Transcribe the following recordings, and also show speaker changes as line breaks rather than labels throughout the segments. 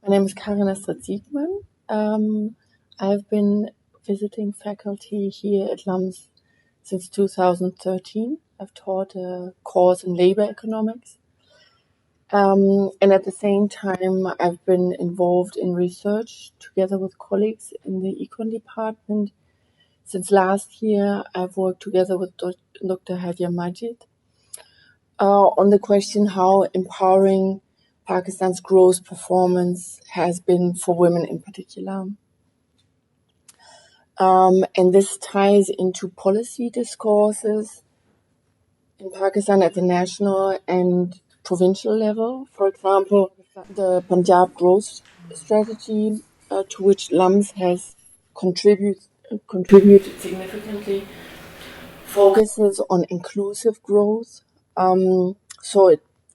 My name is Karin Astrid Siegmann. I've been visiting faculty here at LUMS since 2013. I've taught a course in labor economics. And at the same time, I've been involved in research together with colleagues in the econ department. Since last year, I've worked together with Dr. Hadia Majid on the question how empowering Pakistan's growth performance has been for women in particular. And this ties into policy discourses in Pakistan at the national and provincial level. For example, the Punjab growth strategy, to which LUMS has contributed significantly, focuses on inclusive growth.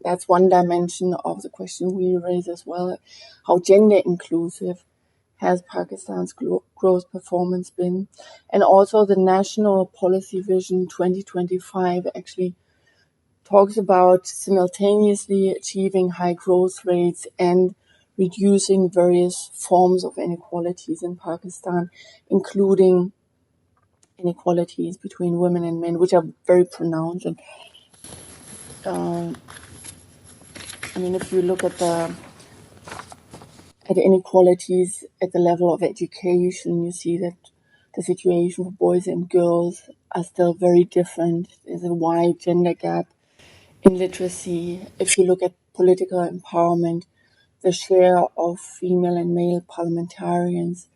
That's one dimension of the question we raise as well. How gender inclusive has Pakistan's growth performance been? And also the National Policy Vision 2025 actually talks about simultaneously achieving high growth rates and reducing various forms of inequalities in Pakistan, including inequalities between women and men, which are very pronounced. And if you look at the inequalities at the level of education, you see that the situation for boys and girls are still very different. There's a wide gender gap in literacy. If you look at political empowerment, the share of female and male parliamentarians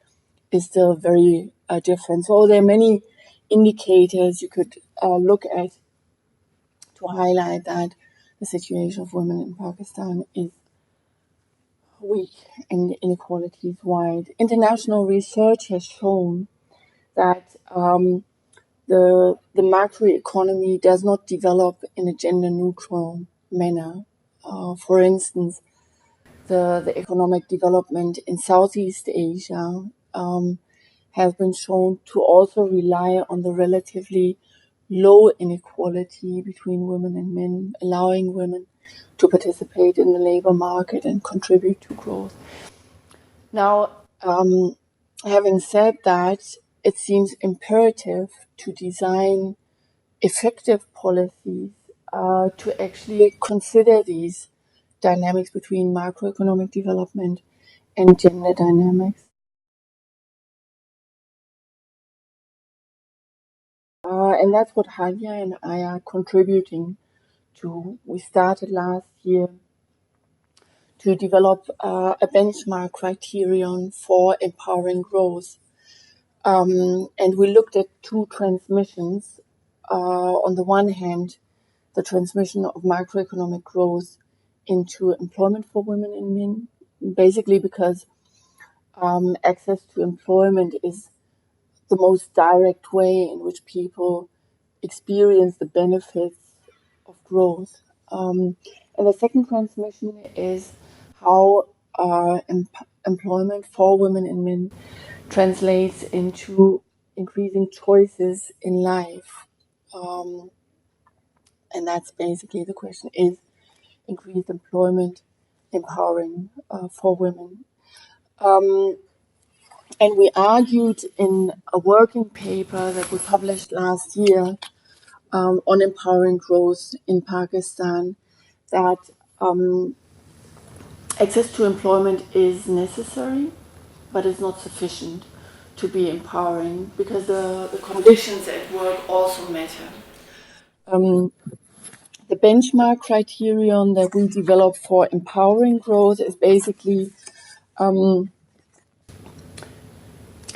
is still very different. So there are many indicators you could look at to highlight that the situation of women in Pakistan is weak and inequality is wide. International research has shown that the macroeconomy does not develop in a gender-neutral manner. For instance, the economic development in Southeast Asia has been shown to also rely on the relatively low inequality between women and men, allowing women to participate in the labor market and contribute to growth. Now, having said that, it seems imperative to design effective policies to actually consider these dynamics between macroeconomic development and gender dynamics. And that's what Hadia and I are contributing to. We started last year to develop a benchmark criterion for empowering growth. And we looked at two transmissions. On the one hand, the transmission of macroeconomic growth into employment for women and men, basically because access to employment is the most direct way in which people experience the benefits of growth. And the second transmission is how employment for women and men translates into increasing choices in life. And that's basically the question, is increased employment empowering for women? And we argued in a working paper that we published last year on empowering growth in Pakistan that access to employment is necessary, but it's not sufficient to be empowering because the conditions at work also matter. The benchmark criterion that we developed for empowering growth is basically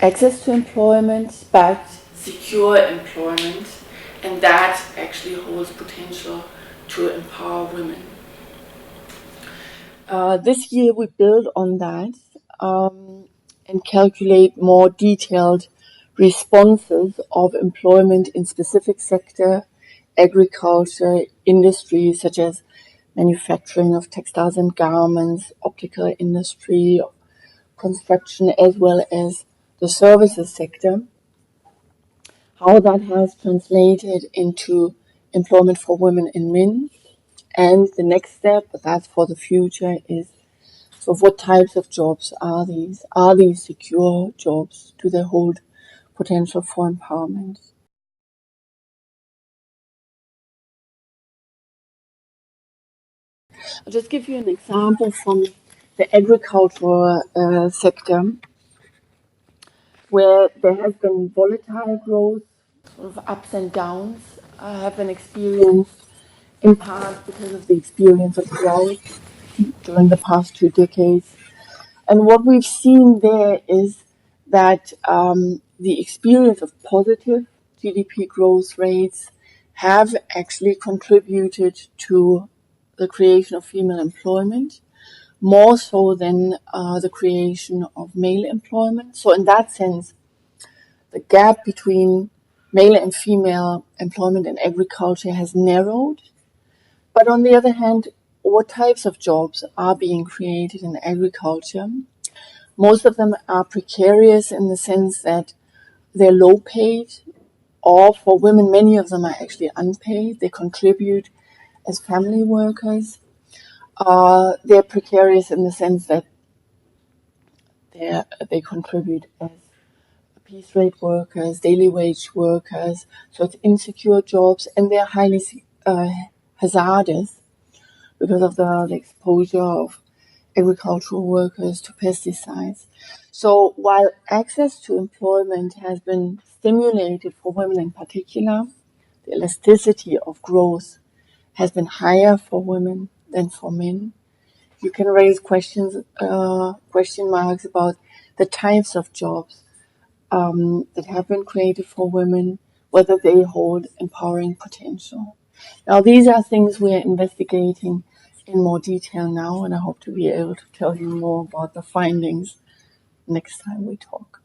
access to employment, but secure employment, and that actually holds potential to empower women. This year we build on that and calculate more detailed responses of employment in specific sector, agriculture, industries such as manufacturing of textiles and garments, optical industry, construction, as well as the services sector, how that has translated into employment for women and men. And the next step, but that's for the future, is So what types of jobs are these? Are these secure jobs? Do they hold potential for empowerment? I'll just give you an example from the agricultural sector, where there has been volatile growth, sort of ups and downs, have been experienced in part because of the experience of drought during the past 2 decades. And what we've seen there is that the experience of positive GDP growth rates have actually contributed to the creation of female employment, more so than the creation of male employment. So in that sense, the gap between male and female employment in agriculture has narrowed. But on the other hand, what types of jobs are being created in agriculture? Most of them are precarious in the sense that they're low paid, or for women, many of them are actually unpaid. They contribute as family workers. They're precarious in the sense that they contribute as piece rate workers, daily wage workers. So it's insecure jobs, and they're highly hazardous because of the exposure of agricultural workers to pesticides. So while access to employment has been stimulated for women in particular, the elasticity of growth has been higher for women than for men. You can raise question marks about the types of jobs that have been created for women, whether they hold empowering potential. Now, these are things we are investigating in more detail now, and I hope to be able to tell you more about the findings next time we talk.